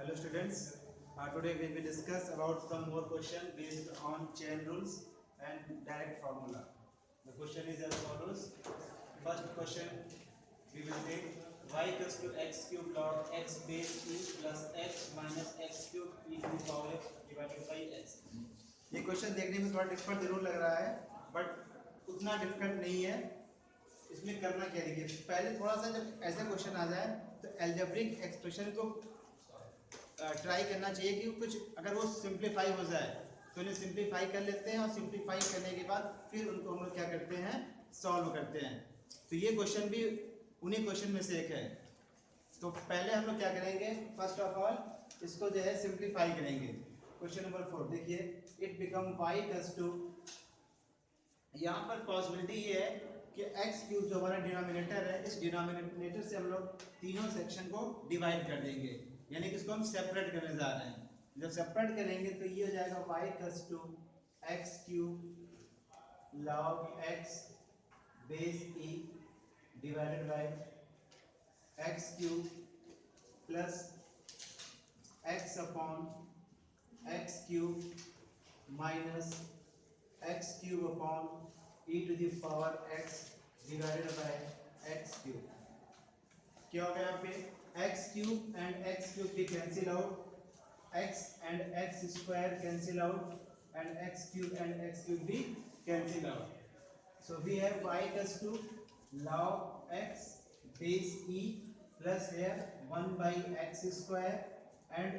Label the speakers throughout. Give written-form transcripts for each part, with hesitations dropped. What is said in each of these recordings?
Speaker 1: Hello students, today we will discuss about some more question based on chain rules and direct formula. The question is as follows. First question we will take y equals to x cube log x base e plus x minus x cube e to the power x divided by x. ये question देखने में थोड़ा difficult जरूर लग रहा है but उतना difficult नहीं है। इसमें करना क्या देखिए, पहले थोड़ा सा जब ऐसा क्वेश्चन आ जाए तो एल्जेब्रिक एक्सप्रेशन को ट्राई करना चाहिए कि कुछ अगर वो सिंप्लीफाई हो जाए तो उन्हें सिंप्लीफाई कर लेते हैं और सिंप्लीफाई करने के बाद फिर उनको हम लोग क्या करते हैं, सॉल्व करते हैं। तो ये क्वेश्चन भी उन्हीं क्वेश्चन में से एक है। तो पहले हम लोग क्या करेंगे, फर्स्ट ऑफ ऑल इसको जो है सिंप्लीफाई करेंगे। क्वेश्चन नंबर 4 देखिए, it become y equals to, यहाँ पर पॉसिबिलिटी ये है कि x क्यूब जो हमारा डिनोमिनेटर है, इस डिनोमिनेटर से हम लोग तीनों सेक्शन को डिवाइड कर देंगे, यानी कि इसको हम सेपरेट करने जा रहे हैं। जब सेपरेट करेंगे तो ये हो जाएगा y equals to x cube log x base e divided by x cube plus x upon x cube minus x cube upon e to the power x divided by x cube. क्या होगा यहाँ पे, x cube and x cube भी cancel out, x and x square cancel out and x cube and x cube भी cancel out. So we have y equals to log x base e plus here 1 by x square and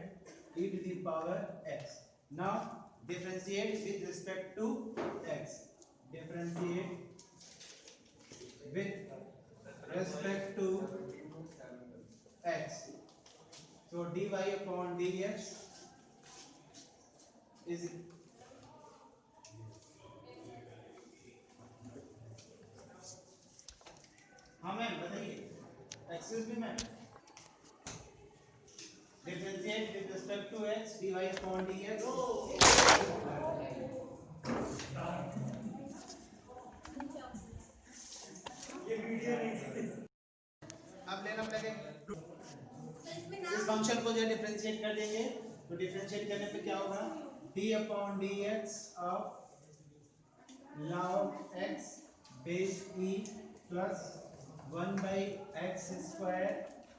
Speaker 1: e to the power x. Now differentiate with respect to x. Differentiate with respect to x. So dy upon dx is हाँ ma'am बताइए, excuse me ma'am, differentiate with respect to x dy upon dx। अब लेना पड़ेगा, इस function को जो differentiate कर देंगे तो डिफरेंशिएट करने पे क्या होगा, d upon dx of log x base e plus 1 by x square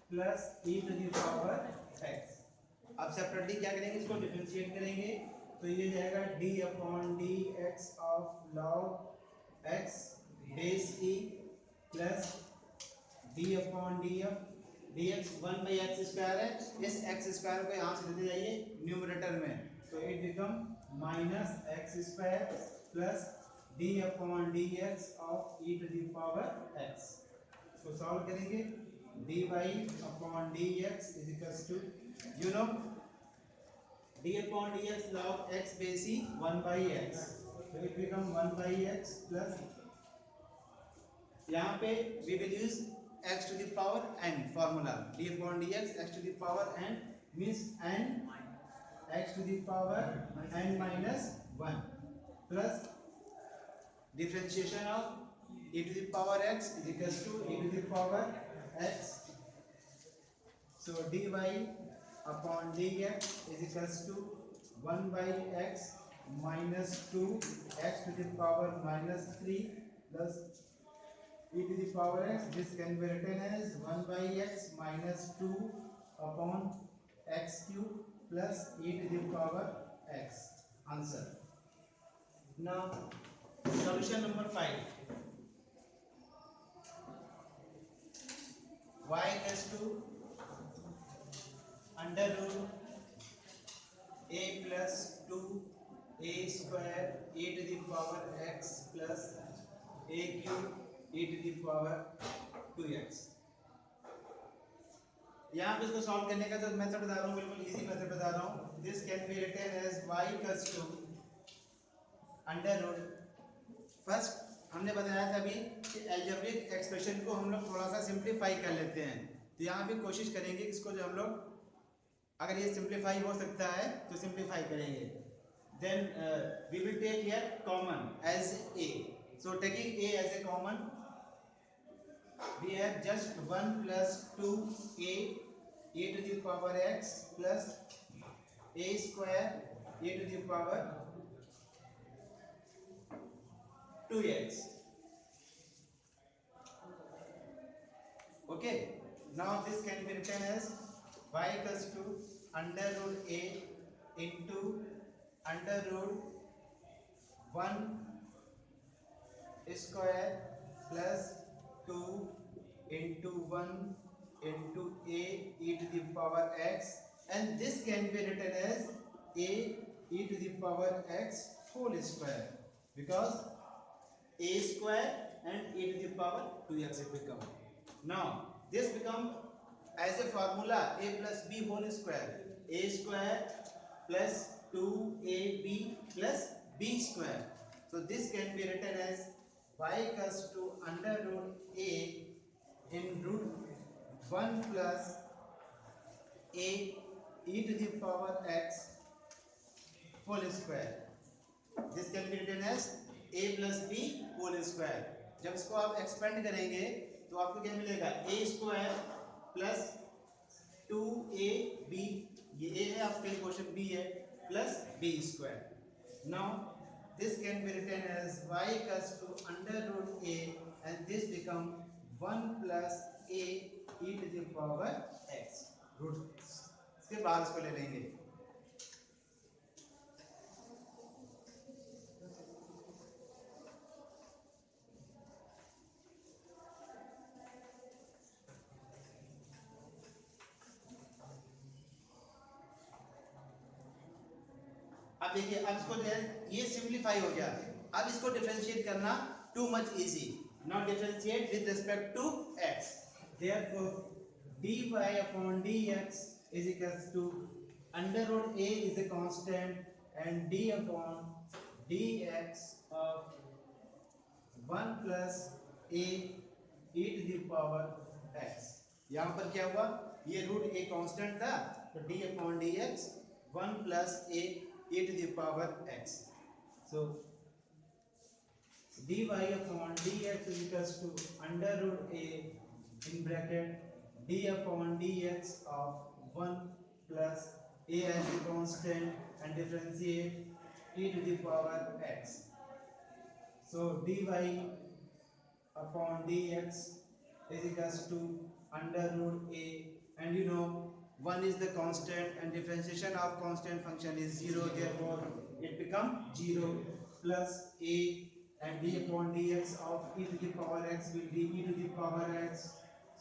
Speaker 1: plus e to the power x। अब सेपरेटली क्या करेंगे, इसको डिफरेंशिएट करेंगे तो ये जाएगा d upon dx of log x base e plus d upon dx 1 by x square है, इस x स्क्वायर को यहाँ से लेते जाइए न्यूमरेटर में, तो it become minus x square plus d upon dx of e to the power x। इसको सॉल्व करेंगे, dy upon dx is equals to, you know d upon dx log x base e 1 by x, तो it become 1 by x plus यहाँ पे we will use x to the power n formula, d upon dx x to the power n means n x to the power n minus 1 plus differentiation of e to the power x is equals to e to the power x. So dy upon dx is equals to 1 by x minus 2 x to the power minus 3 plus e to the power x. This can be written as 1 by x minus 2 upon x cube plus e to the power x. Answer. Now solution number 5. Y equals to under root a plus 2 a square e to the power x plus a cube e to the power 2x। यहाँ पे इसको solve करने का जो method बता रहा हूँ, बिल्कुल इजी मेथड बता रहा हूँ। This can be written as y equals to under root, first हमने बताया था अभी कि एल्जेब्रिक एक्सप्रेशन को हम लोग थोड़ा सा सिंप्लीफाई कर लेते हैं, तो यहाँ भी कोशिश करेंगे इसको जो हम लोग, अगर ये सिंप्लीफाई हो सकता है तो सिंप्लीफाई करेंगे। Then we will take here common as a, so taking a as a common we have just 1 plus 2a a to the power x plus a square a to the power 2x. Okay, now this can be written as y equals to under root a into under root 1 square plus 2 into 1 into a e to the power x, and this can be written as a e to the power x whole square, because a square and e to the power 2x it become. Now this become as a formula a plus b whole square, a square plus 2ab plus b square. So this can be written as y equals to under root a in root 1 plus a e to the power x whole square. This can be written as a plus b whole square. जब इसको आप expand करेंगे तो आपको क्या मिलेगा, a square plus 2ab, ये a है आपके क्वेश्चन b है, plus b square. Now this can be written as y equals to under root a, and this become 1 plus a e to the power x root. इसके बाद इसको ले लेंगे. अब देखिए, अब इसको जो है ये सिंप्लीफाई हो गया. अब इसको डिफरेंशिएट करना too much easy. Now differentiate with respect to x. Therefore dy upon dx is equals to under root a is a constant and d upon dx of 1 plus a e to the power x. यहाँ पर क्या हुआ, ये root a constant था, तो d upon dx 1 plus a e to the power x. So dy upon dx is equals to under root a in bracket d upon dx of 1 plus a as a constant and differentiate e to the power x. So dy upon dx is equals to under root a, and you know 1 is the constant and differentiation of constant function is 0, therefore it become 0 plus a, and d upon dx of e to the power x will be e to the power x.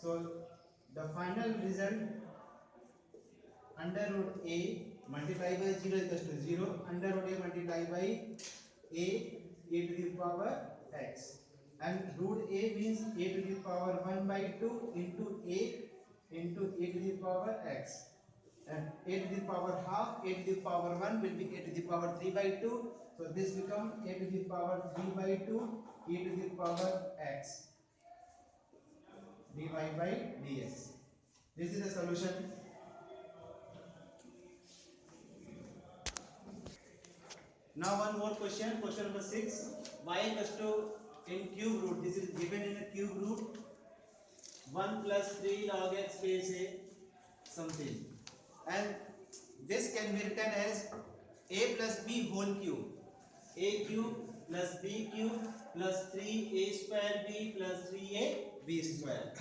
Speaker 1: So the final result under root a multiplied by 0 equals to 0, under root a multiplied by a e to the power x, and root a means a to the power 1 by 2 into a into a to the power x, and a to the power half a to the power 1 will be a to the power 3 by 2. So this become a to the power 3 by 2 e to the power x dy by dx. This is the solution. Now one more question, question number 6. Y equals to in cube root, this is given in a cube root 1 plus 3 log x base a something, and this can be written as a plus b whole cube, a cube plus b cube plus 3a square b plus 3a b square.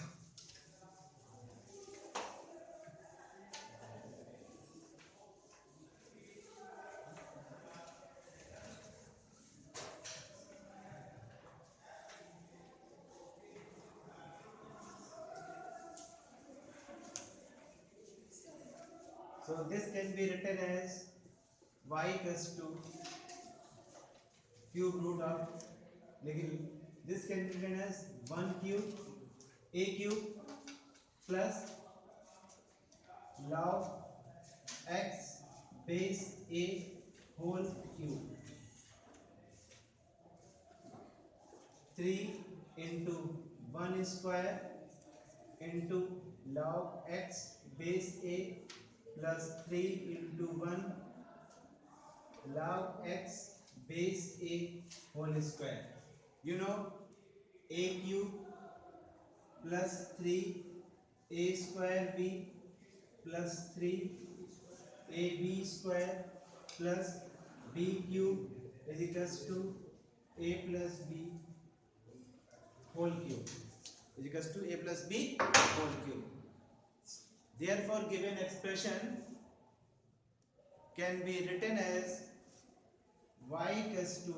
Speaker 1: So this can be written as y equals to cube root of, this can be written as 1 cube a cube plus log x base a whole cube 3 into 1 square into log x base a plus 3 into 1 log x base a whole square. You know a cube plus 3 a square b plus 3 ab square plus b cube is equals to a plus b whole cube is equals to a plus b whole cube. Therefore, given expression can be written as y equals to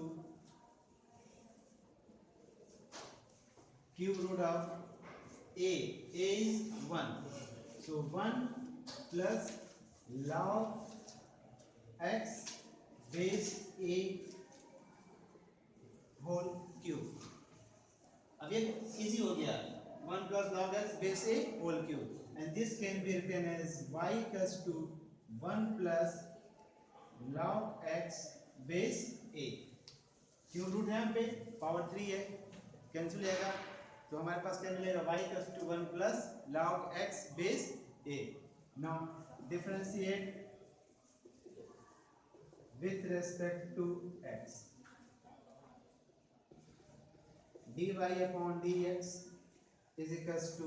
Speaker 1: cube root of a. A is 1. So 1 plus log x base a whole cube. अब ये easy हो गया. 1 plus log x base a whole cube, and this can be written as y equals to 1 plus log x base a. Cube root है यहाँ पे, power 3 है, cancel हो जाएगा, तो हमारे पास क्या मिलेगा y equals to 1 plus log x base a. Now differentiate with respect to x. dy upon dx is equals to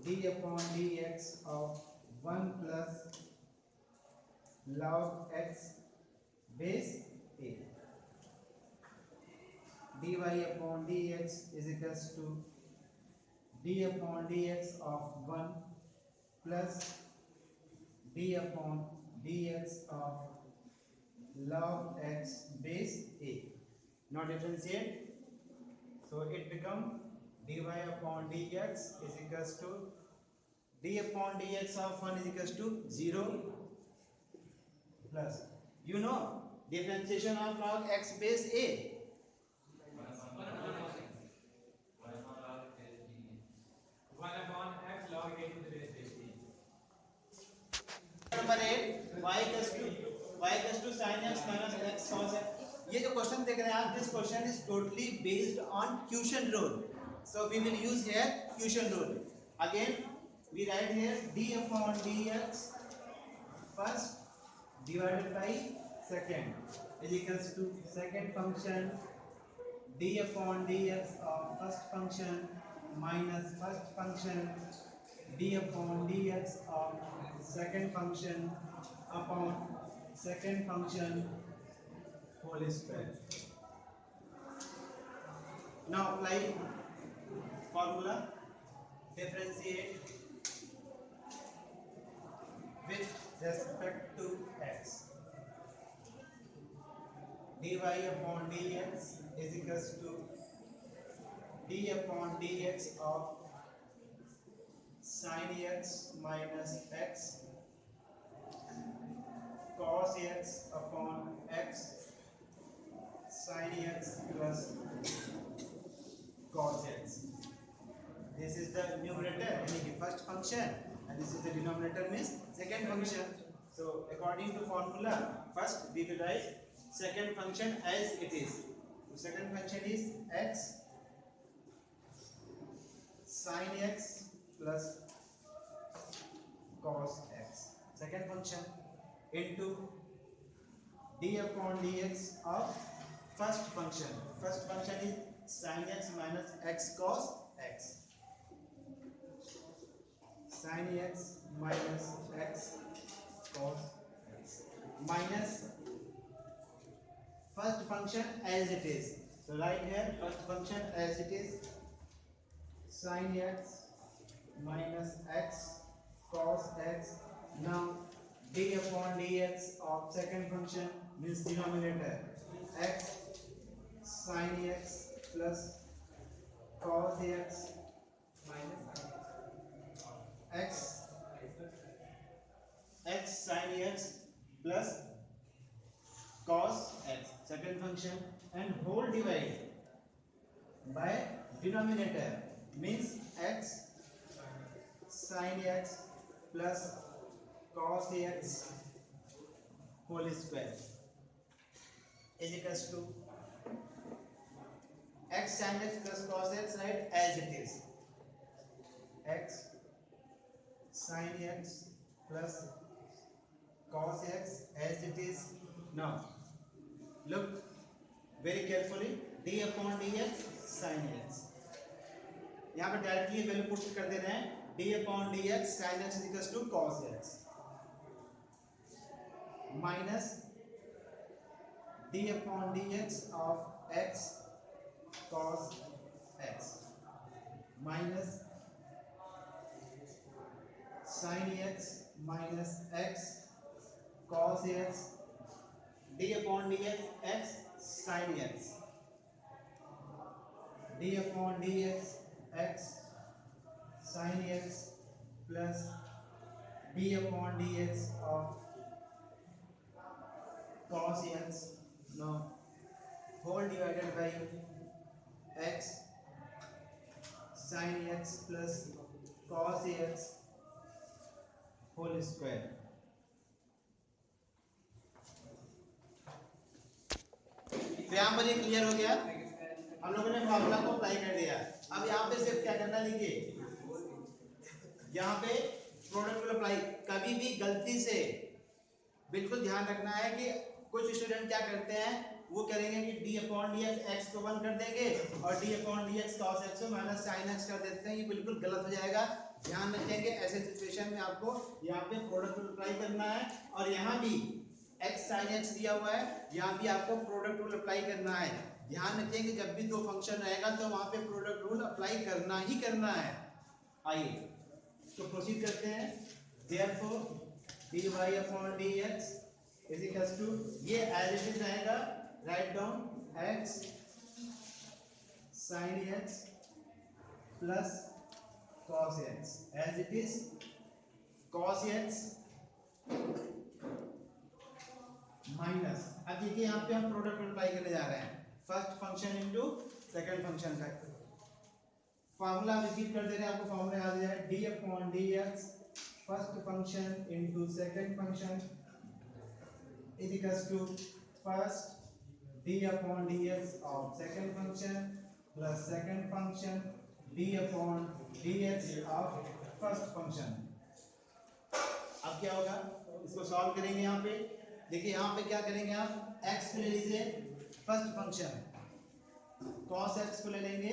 Speaker 1: d upon dx of 1 plus log x base a. dy upon dx is equals to d upon dx of 1 plus d upon dx of log x base a. Now differentiate, so it become dy upon dx is equals to d upon dx of 1 is equals to 0 plus, you know, differentiation of log x base a. Number 8, y equals to sin x minus x cos x. ये जो question देख रहे हैं आप, this question is totally based on quotient rule, so we will use here quotient rule. Again we write here d upon dx first divided by second is equals to second function d upon dx of first function minus first function d upon dx of second function upon second function whole square. Now apply formula, differentiate with respect to x. dy upon dx is equals to d upon dx of sin x minus x cos x upon x sin x plus cos x. This is the numerator, meaning the first function, and this is the denominator, means second function. So according to formula, first we will write second function as it is. So second function is x sin x plus cos x. Second function into d upon dx of first function. First function is sin x minus x cos x. Sin x minus x cos x minus first function as it is. So right here first function as it is, sin x minus x cos x. Now d upon dx of second function means denominator x sin x plus cos x minus x sin x plus cos x second function, and whole divided by denominator means x sin x plus cos x whole square is equals to x sin x plus cos x, right, as it is. X sin x plus cos x as it is. Now look very carefully, d upon dx sin x. यहाँ पर directly value put कर दे रहे हैं, d upon dx sin x is equals to cos x minus d upon dx of x cos x minus sin x minus x cos x d upon dx x sin x d upon dx x sin x plus d upon dx of cos x now whole divided by x sin x plus cos x whole square। तो यहाँ पर ये clear हो गया, हम लोगों ने formula को अप्लाई कर दिया। अब यहाँ पे सिर्फ क्या करना, लिखिए यहाँ पे प्रोडक्ट रूल अप्लाई। कभी भी गलती से बिल्कुल ध्यान रखना है कि कुछ स्टूडेंट क्या करते हैं, वो करेंगे कि d अपॉन dx x को 1 कर देंगे और d upon dx cos x को माइनस sin x कर देते हैं। ये बिल्कुल गलत हो जाएगा, ध्यान रखेंगे। ऐसे सिचुएशन में आपको यहाँ पे प्रोडक्ट रूल अप्लाई करना है और यहाँ भी x sin x दिया हुआ है, यहाँ भी आपको प्रोडक्ट रूल अप्लाई करना है। ध्यान रखेंगे जब भी दो फंक्शन रहेगा तो वहाँ पे प्रोडक्ट रूल अप्लाई करना ही करना है। आइए तो प्रोसीड करते हैं। therefore dy upon dx is equals to, ये एज इट इज रहेगा, write down x sin x plus cos x as it is cos x minus, अब देखिए यहाँ पे हम प्रोडक्ट अप्लाई करने जा रहे हैं, first function into second function का फार्मूला रिपीट कर दे रहे हैं, आपको फार्मूला याद है d upon dx first function into second function is equals to first d upon dx of second function plus second function d upon dx of first function. अब क्या होगा, इसको सॉल्व करेंगे। यहाँ पे देखिए, यहाँ पे क्या करेंगे, आप x को ले लीजिए फर्स्ट फंक्शन, cos x को ले लेंगे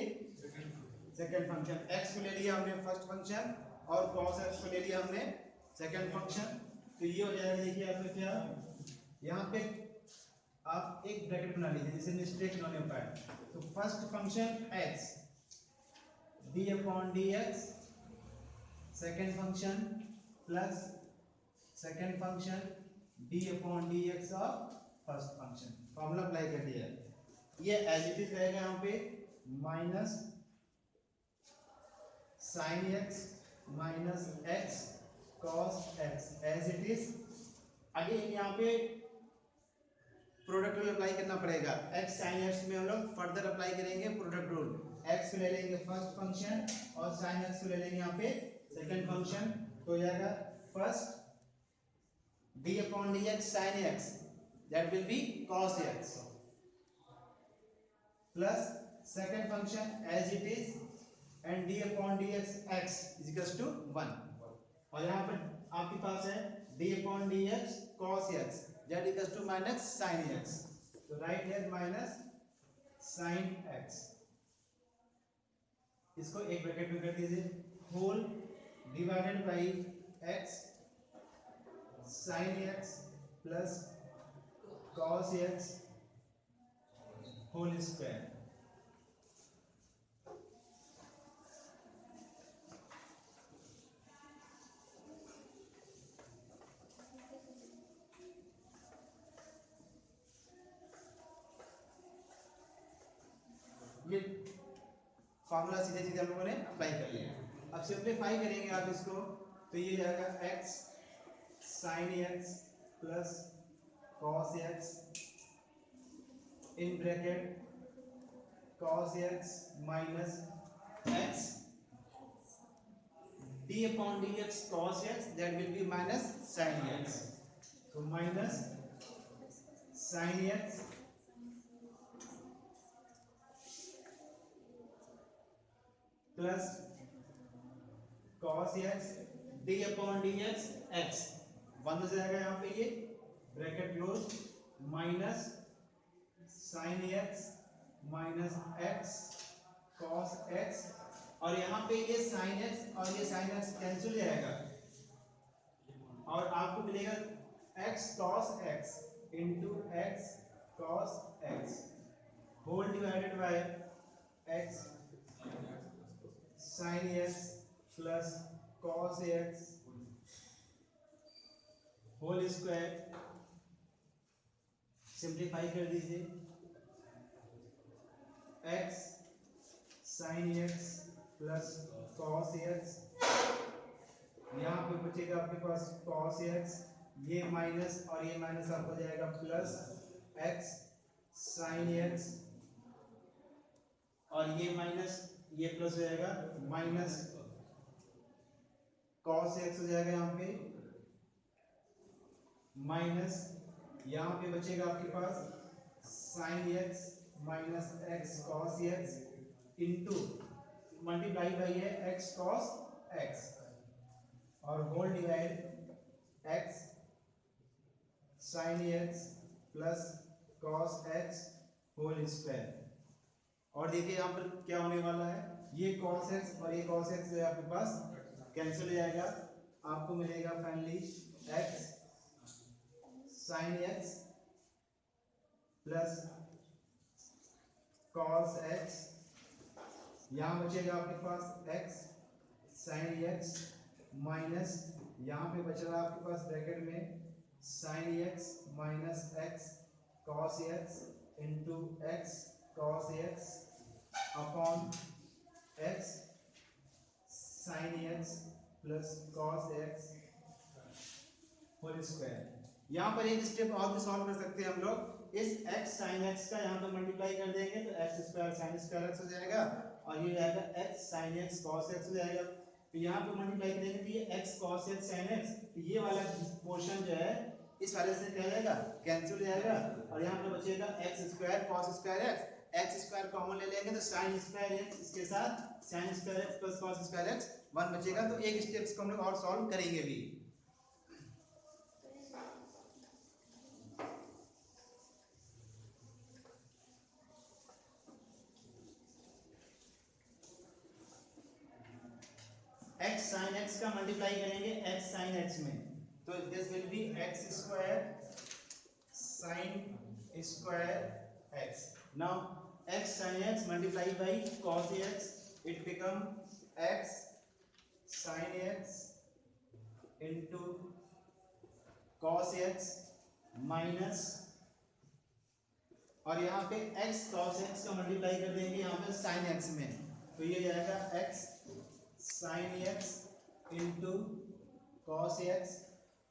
Speaker 1: सेकंड फंक्शन, x को ले लिया हमने फर्स्ट फंक्शन और cos x को ले लिया हमने सेकंड फंक्शन। तो ये हो जाएगा, देखिए आपने क्या, यहाँ पे आप एक ब्रैकेट बना लीजिए जिससे मिस्टेक ना हो पाए। तो first function x d upon dx second function plus second function d upon dx of first function. Formula apply कर दिया, ये एज इट इज रहेगा यहाँ पे minus sin x minus x cos x as it is. Again यहाँ पे product rule apply करना पड़ेगा, x sin x में हम लोग फर्दर अप्लाई करेंगे प्रोडक्ट रूल। x को ले लेंगे फर्स्ट फंक्शन और sin x को ले लेंगे यहाँ पे सेकंड फंक्शन, तो हो जाएगा first d upon dx sin x that will be cos x plus second function as it is and d upon dx x is equals to 1 और यहाँ पर आपके पास है d upon dx cos x that equals to minus sin x, तो right hand minus sin x, इसको एक bracket में कर दीजिए, whole divided by x sin x plus cos x whole square. ये फॉर्मूला सीधे सीधे हम लोगों ने अप्लाई कर लिया। अब सिंप्लीफाई करेंगे आप इसको, तो ये जाएगा x sin x plus cos x in bracket cos x minus x d upon dx cos x that will be minus sin x, so minus sin x plus cos x d upon dx x बंद हो जाएगा यहाँ पे, ये bracket close minus sin x minus x cos x और यहाँ पे ये sin x और ये sin x कैंसिल हो जाएगा और आपको मिलेगा x cos x into x cos x whole divided by x sin x plus cos x whole square. Simplify कर दीजिए x sin x plus cos x, यहाँ पे बचेगा आपके पास cos x, ये माइनस और ये माइनस आपको जाएगा प्लस x sin x और ये माइनस ये प्लस हो जाएगा माइनस cos x हो जाएगा यहाँ पे माइनस, यहाँ पे बचेगा आपके पास sin x minus x cos x into multiply by है x cos x और whole divide x sin x plus cos x whole square. और देखिए यहाँ पर क्या होने वाला है, ये cos x और ये cos x जो आपके पास कैंसिल हो जाएगा, आपको मिलेगा finally x sin x plus cos x, यहाँ बचेगा आपके पास x sin x माइनस, यहाँ पे बच रहा आपके पास ब्रैकेट में sin x minus x cos x into x cos x upon x sin x plus cos x whole square. यहाँ पर एक स्टेप और भी सॉल्व कर सकते हैं हम लोग, इस x sin x का यहाँ पर मल्टीप्लाई कर देंगे तो x square sin square x हो जाएगा और ये जाएगा x sin x cos x हो जाएगा। तो यहाँ पे मल्टीप्लाई करेंगे तो ये x cos x sin x, तो ये वाला पोर्शन जो है इस वाले से क्या हो जाएगा कैंसिल हो जाएगा और यहाँ पे बचेगा x square cos square x square common ले लेंगे तो sin स्क्वायर x, इसके साथ sin square x plus cos square x 1 बचेगा। तो एक स्टेप्स को हम लोग और सॉल्व करेंगे भी। x sin x का मल्टीप्लाई करेंगे x sin x में, तो this will B x square sin square x। Now x sin x multiply by cos x, it become x sin x into cos x minus, और यहाँ पे x cos x का multiply कर देंगे यहाँ पे sin x में, तो ये जाएगा x sin x into cos x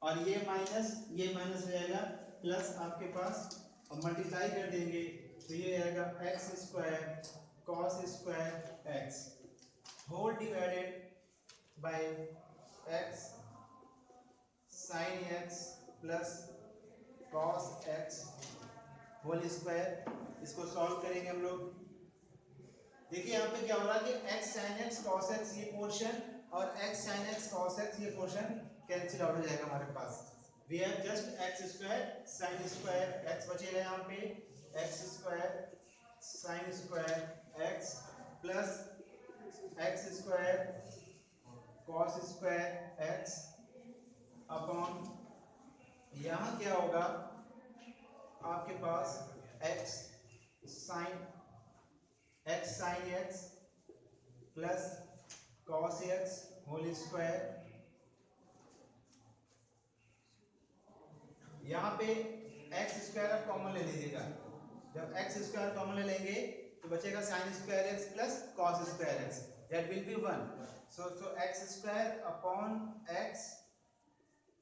Speaker 1: और ये माइनस हो जाएगा प्लस आपके पास, और मल्टीप्लाई कर देंगे तो ये जाएगा x square cos square x whole divided by x sin x plus cos x whole square. इसको सॉल्व करेंगे हम लोग। देखिए यहाँ पे क्या हो रहा है कि x sin x cos x ये पोर्शन और x sin x cos x ये पोर्शन कैंसिल आउट हो जाएगा हमारे पास। We have just x square sin square x बचेगा यहाँ पे x square sin square x प्लस x square cos square x upon यहाँ क्या होगा आपके पास x sin x plus cos x whole square. यहाँ पे x स्क्वायर आप कॉमन ले लीजिएगा, जब x स्क्वायर कॉमन ले लेंगे तो बचेगा sin square x plus cos square x, that will be 1। So x square upon x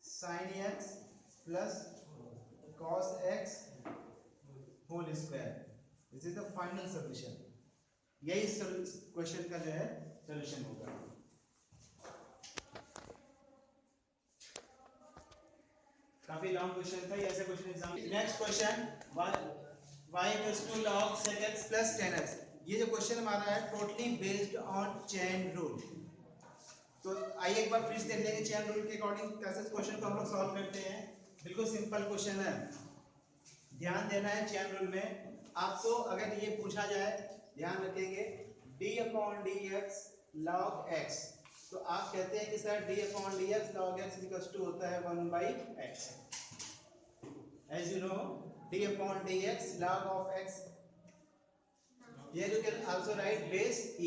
Speaker 1: sin x plus cos x whole square, this is the final solution. यही question का जो है solution होगा। काफी लॉन्ग क्वेश्चन था, ऐसे question exam. Next question y equals to log sec x plus 10x। ये जो क्वेश्चन हमारा है totally based on chain rule. तो आइए एक बार फिर से देख लेंगे चेन रूल के अकॉर्डिंग कैसे क्वेश्चन को हम लोग सॉल्व करते हैं। बिल्कुल सिंपल क्वेश्चन है, ध्यान देना है चेन रूल में। आपको अगर ये पूछा जाए ध्यान रखेंगे d upon dx log x, तो आप कहते हैं कि sir d upon D X log x equals to होता है 1/x। As you know d upon D X log of x, you can also write base e,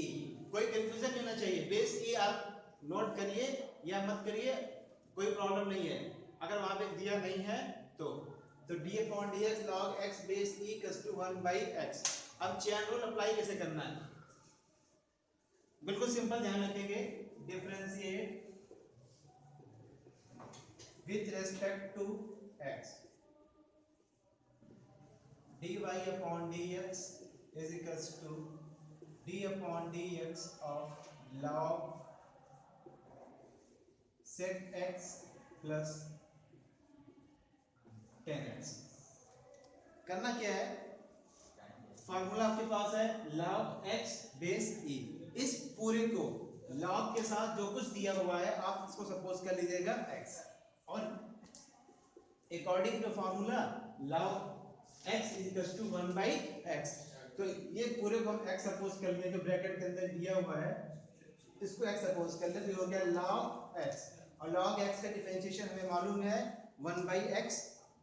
Speaker 1: कोई confusion नहीं होना चाहिए। बेस e आप नोट करिए या मत करिए, कोई प्रॉब्लम नहीं है अगर वहां पे दिया नहीं है तो d upon D X log x base e equals to 1/x। अब चेन रूल अप्लाई कैसे करना है, बिल्कुल सिंपल, ध्यान रखेंगे। Differentiate with respect to x, dy upon dx is equals to d upon dx of log sec x plus tan x। करना क्या है, फार्मूला आपके पास है log x बेस e, इस पूरे को log के साथ जो कुछ दिया हुआ है आप इसको सपोज कर लीजिएगा x, और according to formula log x is equals to 1/x, तो ये पूरे को हम x सपोज कर लेंगे, जो ब्रैकेट के अंदर दिया हुआ है इसको x सपोज कर लेते, हो गया log x, और log x का डिफरेंशिएशन हमें मालूम है 1/x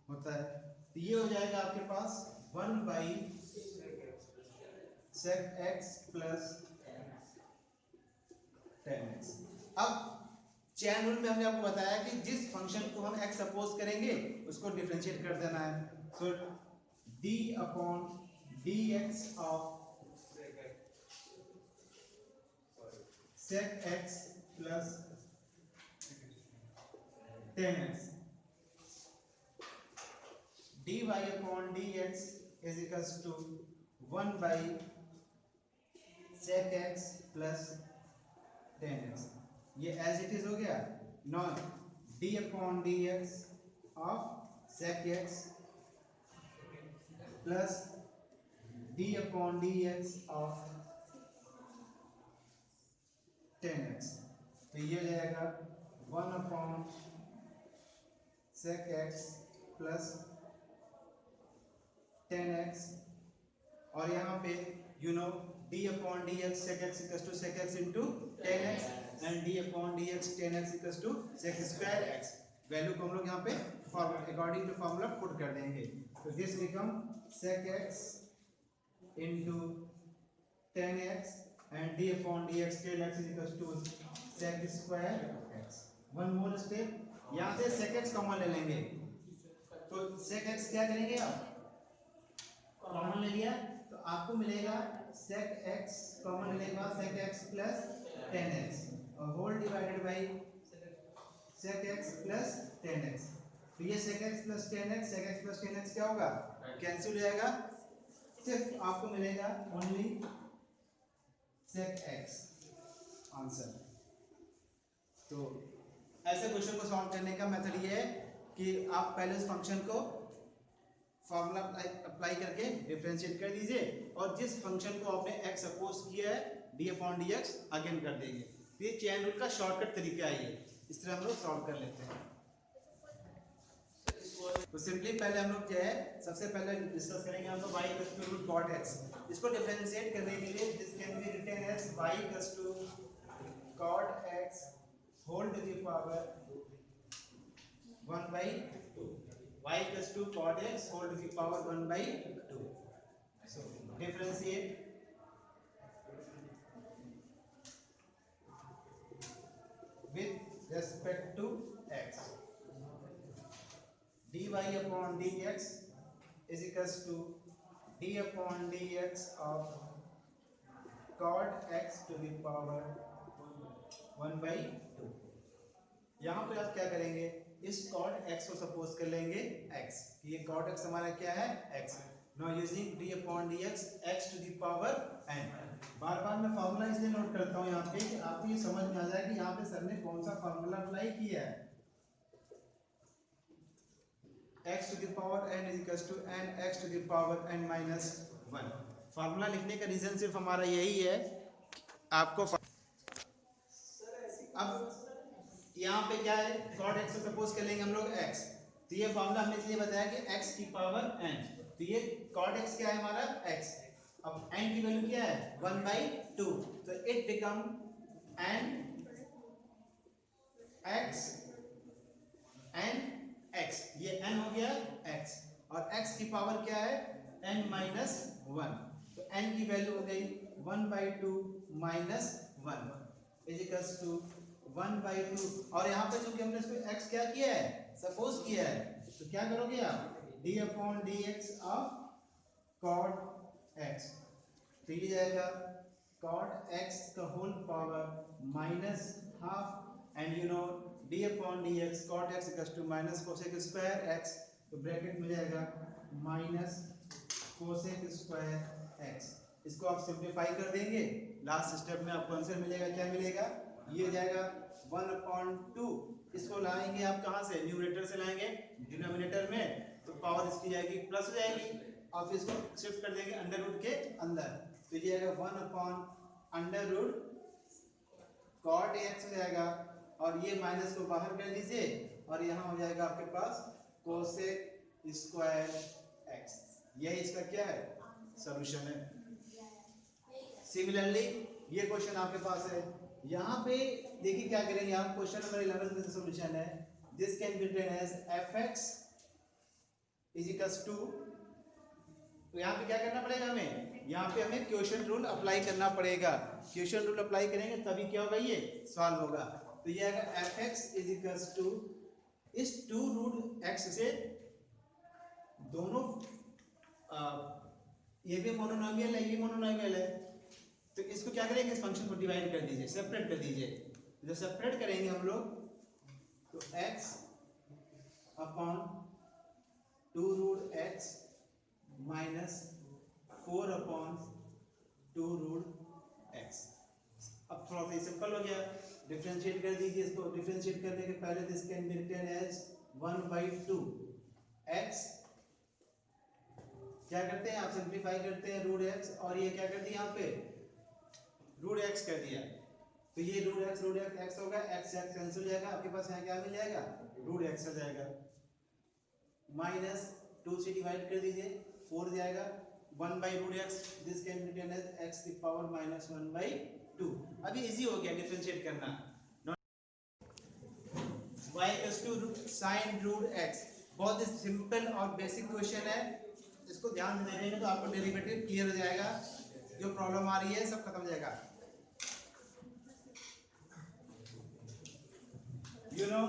Speaker 1: होता है, तो ये हो जाएगा आपके पास 1/sec x plus tan x। अब चेन रूल में हमने आपको बताया कि जिस फंक्शन को हम x सपोज करेंगे उसको डिफरेंशिएट कर देना है। सो d upon dx of sec x plus tan x, dy upon dx is equals to 1/sec x plus tan x, ये एज इट इज हो गया। Non d upon dx of sec x plus d upon dx of tan x, तो ये हो जाएगा 1 upon sec x plus tan x, और यहाँ पे you know d upon dx sec x equals to sec x into tan x and d upon dx tan x equals to sec square x, value को हम लोग यहाँ पे according to formula put कर देंगे, तो this become sec x into tan x and d upon dx tan x is equals to sec square x। One more step, यहाँ से sec x कॉमन ले लेंगे, तो sec x क्या करेंगे आप कॉमन ले लिया, तो आपको मिलेगा sec x कॉमन लेगा sec x plus tan x और whole divided by sec x plus tan x, तो ये sec x plus tan x, sec x plus tan x क्या होगा, कैंसिल हो जाएगा, सिर्फ आपको मिलेगा ओनली sec x आंसर। तो ऐसे क्वेश्चन को सॉल्व करने का मेथड ये है कि आप पहले इस फंक्शन को फार्मूला अप्लाई करके डिफरेंशिएट कर दीजिए, और जिस फंक्शन को आपने x सपोज किया है d अपॉन dx अगेन कर देंगे, तो ये चेन रूल का शॉर्टकट तरीका है, ये इस तरह हम लोग सॉल्व कर लेते हैं। तो सिंपली पहले हम लोग क्या है, सबसे पहले डिस्कस करेंगे हम लोग y equals to root cot x, इसको डिफरेंशिएट करने के लिए this can be written as y equals to cot x whole to the power 1/2, y equals to cot x whole to the power 1/2, so differentiate with respect to x, dy upon dx is equals to d upon dx of cot x to the power 1/2। यहाँ पे आप क्या करेंगे, इस cot x को suppose कर लेंगे x, ये cot x हमारा क्या है x, now using d upon dx x to the power n। बार बार मैं फार्मूला इसलिए नोट करता हूँ यहाँ पे कि आपको ये समझ में आ जाए कि यहाँ पे सर ने कौन सा फार्मूला अप्लाई किया है, x to the power n is equals to n x to the power n minus 1। Formula लिखने का रीजन सिर्फ हमारा यही है आपको। अब यहाँ पे क्या है, cot x को सपोज कर लेंगे हम लोग x, तो ये फार्मूला हमने इसलिए बताया कि x की पावर n, तो ये cot x क्या है हमारा x, अब n की वैल्यू क्या है 1/2, तो it become N X N X, ये एन हो गया एक्स, और एक्स की पावर क्या है एन माइनस वन, तो एन की वैल्यू हो गई 1/2 minus one is equals to 1/2, और यहाँ पे चूंकि हमने इसको x क्या किया है सपोज किया है, तो क्या करोगे आप d/dx ऑफ cot x, तो ये जाएगा cot x का whole power minus half, and you know d/dx cot x equals to minus cosec square x, तो ब्रैकेट में जाएगा माइनस कोसेक स्क्वायर x, इसको आप सिंप्लीफाई कर देंगे, लास्ट स्टेप में आपको आंसर मिलेगा, क्या मिलेगा ये हो जाएगा 1/2, इसको लाएंगे आप कहाँ से न्यूमरेटर से लाएंगे डिनोमिनेटर में, तो पावर इसकी जाएगी प्लस हो जाएगी, और फिर इसको शिफ्ट कर देंगे अंडर रूट के अंदर, तो ये आएगा 1/√cot x हो जाएगा, और ये माइनस को बाहर कर दीजिए, और यहाँ हो जाएगा आपके पास कोसेक स्क्वायर x, यही इसका क्या है सॉल्यूशन है। सिमिलरली ये क्वेश्चन आपके पास है, यहाँ पे देखिए क्या करेंगे आप, क्वेश्चन नंबर 11 में सॉल्यूशन है, this can be written as fx is equals to, तो यहाँ पे क्या करना पड़ेगा हमें, यहाँ पे हमें क्वेश्चन रूल अप्लाई करना पड़ेगा, क्वेश्चन रूल अप्लाई करेंगे तभी क्या होगा ये सॉल्व होगा, तो ये आएगा fx इज इक्वल्स टू, इस 2√x से दोनों ये भी मोनोनोमियल है ये मोनोनोमियल है, तो इसको क्या करेंगे इस फंक्शन को डिवाइड कर दीजिए, सेपरेट कर दीजिए, जब सेपरेट करेंगे हम लोग तो x upon 2√x minus 4/2√x, अब थोड़ा सा सिंपल हो गया, डिफरेंशिएट कर दीजिए इसको, डिफरेंशिएट करने के पहले this can be written as 1/2 x, क्या करते हैं आप सिंप्लीफाई करते हैं √x, और ये क्या कर दिया यहाँ पे √x कर दिया, तो ये √x x होगा, x कैंसिल हो जाएगा, आपके पास यहाँ क्या मिल जाएगा √x हो जाएगा, माइनस 2 से डिवाइड कर दीजिए 4 जाएगा, 1/√x, this can be written as x की पावर माइनस 1/2, अभी इजी हो गया डिफरेंशिएट करना, y equals to sin √x, बहुत ही सिंपल और बेसिक क्वेश्चन है, इसको ध्यान से देखेंगे तो आपको डेरिवेटिव क्लियर हो जाएगा, जो प्रॉब्लम आ रही है सब खत्म हो जाएगा, you know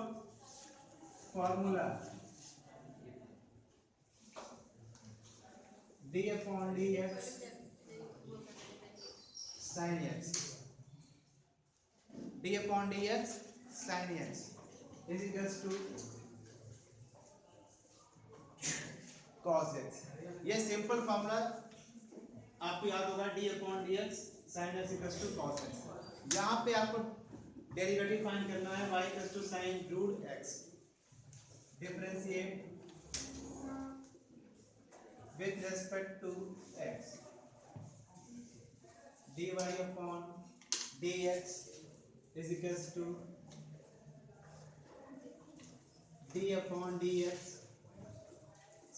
Speaker 1: formula d/dx sin x, d/dx sin x is equals to cos x, ये सिंपल फॉर्मूला आपको याद होगा, d/dx sin x equals to cos x, यहाँ पे आपको डेरिवेटिव फाइंड करना है, y equals to sin √x, differentiate with respect to x, dy/dx is equals to d/dx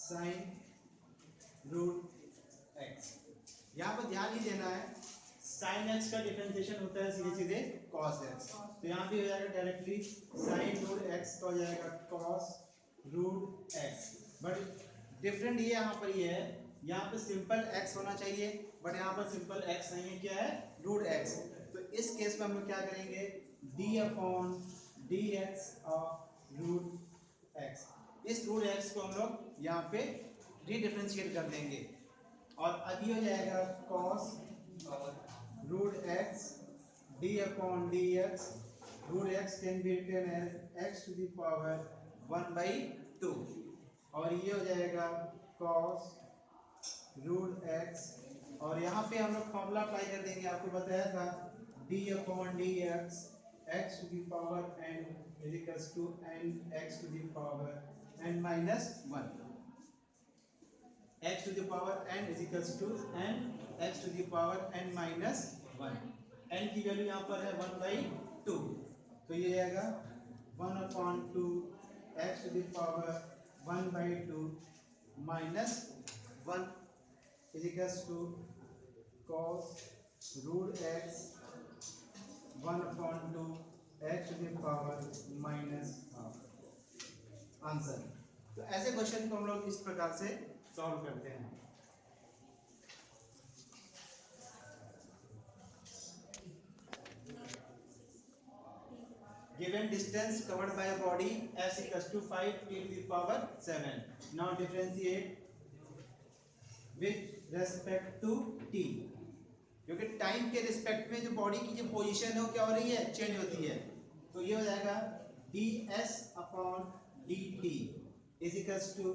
Speaker 1: sin √x, यहाँ पर ध्यान ही देना है sin x का डिफरेंशिएशन होता है सीधे सीधे cos x, तो यहाँ भी हो जाएगा डायरेक्टली sin √x का हो जाएगा cos √x, बट डिफरेंट ये यहाँ पर ये है, यहाँ पे सिंपल x होना चाहिए, बट यहाँ पर सिंपल x नहीं है, क्या है √x, तो इस केस में हम लोग क्या करेंगे d/dx ऑफ √x, इस √x को हम लोग यहाँ पे रीडिफरेंशिएट कर देंगे, और अभी हो जाएगा cos √x d/dx, √x can be written as x to the power 1/2, और ये हो जाएगा cos √x, और यहाँ पे हम लोग फॉर्मूला अप्लाई कर देंगे, आपको बताया था d/dx x to the power n is equals to n x to the power n minus 1, x to the power n is equals to n x to the power n minus 1, n की value यहाँ पर है 1/2, तो ये आएगा 1/2 x to the power 1/2 minus 1 is equals to cos √x 1/2 x to the power minus half. Answer. तो ऐसे question को हम लोग इस प्रकार से सॉल्व करते हैं। Given distance covered by a body s equals to 5 t to the power 7. Now differentiate with respect to t. क्योंकि टाइम के रिस्पेक्ट में जो बॉडी की जो पोजीशन है वो क्या हो रही है, चेंज होती है। तो ये हो जाएगा ds upon dt is equals to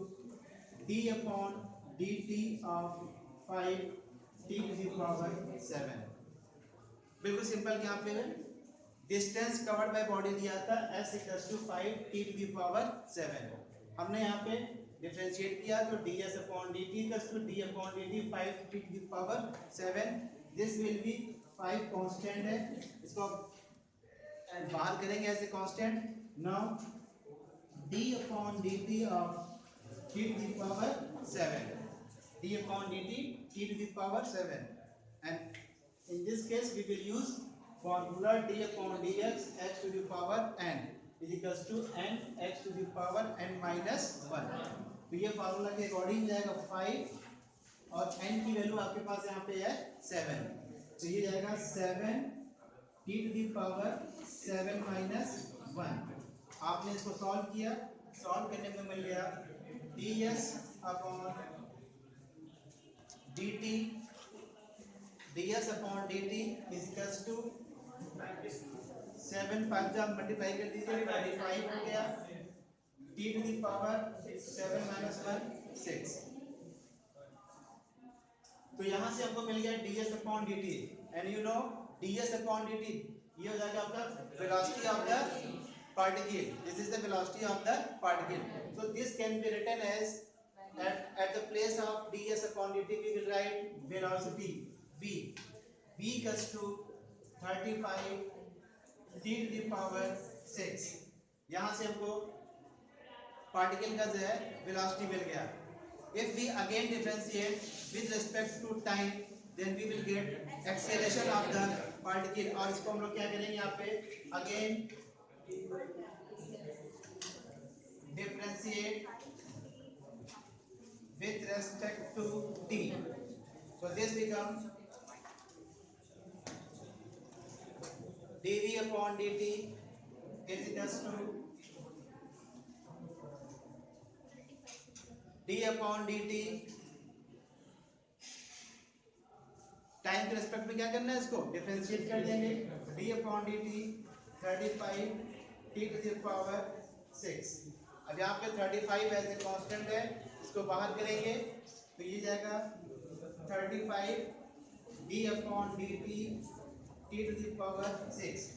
Speaker 1: d upon dt of 5 t to the power 7। बिल्कुल सिंपल। यहाँ पे डिस्टेंस कवर्ड बाय बॉडी दिया था s equals to 5 t to the power 7। हमने यहाँ पे डिफरेंशिएट किया तो ds upon dt equals to d upon dt 5 t to the power 7। This will be 5 constant है, इसको बाहर करेंगे as a constant. Now d upon dt of t to the power 7, d upon dt t to the power 7, and in this case we will use formula d upon dx x to the power n is equals to n x to the power n minus 1। तो ये formula के according जाएगा 5 और n की value आपके पास यहाँ पे है 7, तो ये जाएगा 7 t to the power 7 minus 1। आपने इसको सॉल्व किया, सॉल्व करने में मिल गया ds upon dt ds upon dt is equals to 7 5 जब मल्टीप्लाई कर दीजिए 25 हो गया t to the power 7 minus 1 6। तो यहाँ से हमको मिल गया ds upon dt and you no ds upon dt ये हो जाएगा आपका velocity of the particle। This is the velocity of the particle. So this can be written as at the place of ds upon dt we will write velocity v equals to 35 t to the power 6। यहाँ से हमको particle का जो है velocity मिल गया। If we again differentiate with respect to time, then we will get acceleration of the particle। और इसको हम लोग क्या करेंगे यहाँ पे again differentiate with respect to t, so this becomes dv upon dt is equals to d upon dt। Time के respect में क्या करना है, इसको डिफरेंशिएट कर देंगे। d upon dt 35 t to the power 6। अब यहाँ पे 35 एज ए कांस्टेंट है, इसको बाहर करेंगे तो ये जाएगा 35 d upon dt t to the power 6।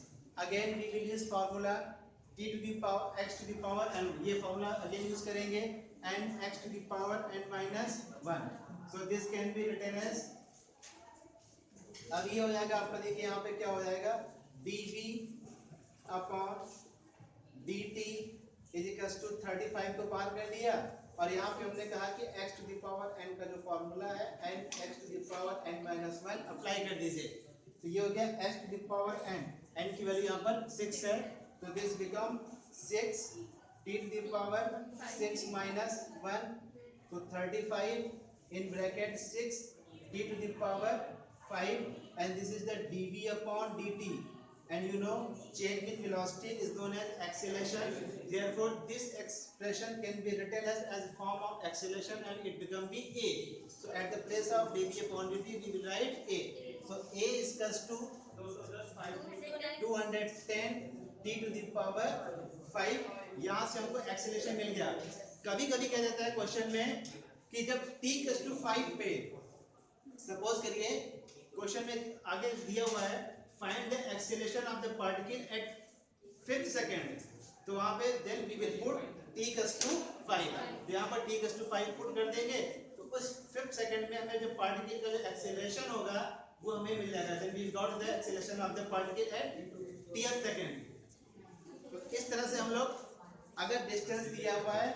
Speaker 1: Again we will use formula t to the power x to the power n। ये फार्मूला अगेन यूज करेंगे n x to the power n minus 1। So this can be written as, अब ये हो जाएगा आपका, देखिए यहाँ पे क्या हो जाएगा dv upon dt is equals to 35 को पार कर दिया और यहाँ पे हमने कहा कि x to the power n का जो फॉर्मूला है n x to the power n minus 1 apply कर दीजिए। तो ये हो गया x to the power n, n की वैल्यू यहाँ पर 6 है, तो this become 6 t to the power 6 minus 1, तो 35 in bracket 6 t to the power 5, and this is the dv upon dt, and you know change in velocity is known as acceleration। Therefore this expression can be written as a form of acceleration and it become be a। So at the place of dv upon dt we will write a। So a is equals to 210 t to the power 5। यहाँ से हमको acceleration मिल गया। कभी कभी कह जाता है question में कि जब t इक्वल्स टू 5 पे, सपोज करिए क्वेश्चन में आगे दिया हुआ है find the acceleration of the particle at 5th second, तो वहां पे then we will put t equals to 5। तो यहाँ पर t इक्वल्स टू 5 पुट कर देंगे तो उस 5th सेकंड में हमें जो पार्टिकल का जो एक्सेलरेशन होगा वो हमें मिल जाएगा। Then we got the acceleration of the particle at 10th second. तो इस तरह से हम लोग अगर डिस्टेंस दिया हुआ है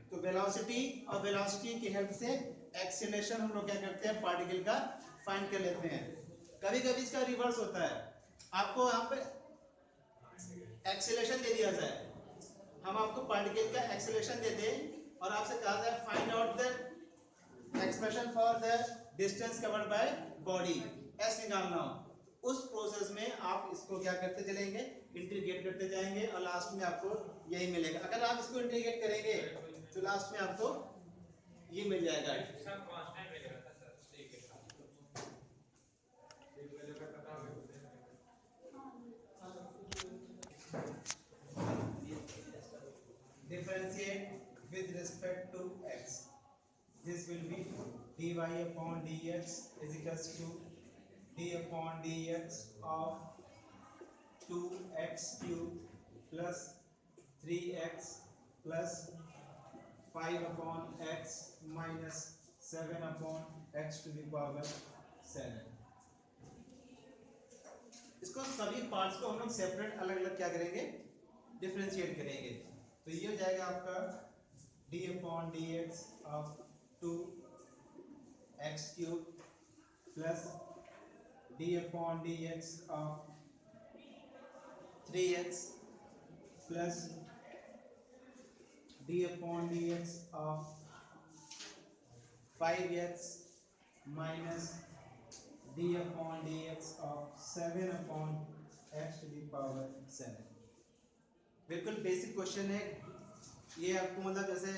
Speaker 1: तो वेलोसिटी और वेलोसिटी की हेल्प से एक्सेलरेशन हम लोग क्या करते हैं, पार्टिकल का फाइंड कर लेते हैं। कभी कभी इसका रिवर्स होता है, आपको यहाँ पे एक्सेलरेशन दे दिया जाए, हम आपको पार्टिकल का एक्सेलरेशन दे दें और आपसे कहा जाए find out the expression for the distance covered by body, S निकालना हो, उस प्रोसेस में आप इसको क्या करते चलेंगे, इंटीग्रेट करते जाएंगे और लास्ट में आपको यही मिलेगा। अगर आप इसको इंटीग्रेट करेंगे तो लास्ट में आपको ये मिल जाएगा। Differentiate with respect to x. This will be dy upon dx is equals to d upon dx of 2x cube plus 3x plus 5 upon x minus 7 upon x to the power 7। इसको सभी parts को हम लोग separate अलग अलग क्या करेंगे, differentiate करेंगे। तो ये हो जाएगा आपका d upon D X of 2x cube plus d upon D X of 3x plus d upon D X of 5x minus d upon D X of 7 upon x to the power 7। बिल्कुल basic question है ये, आपको मतलब जैसे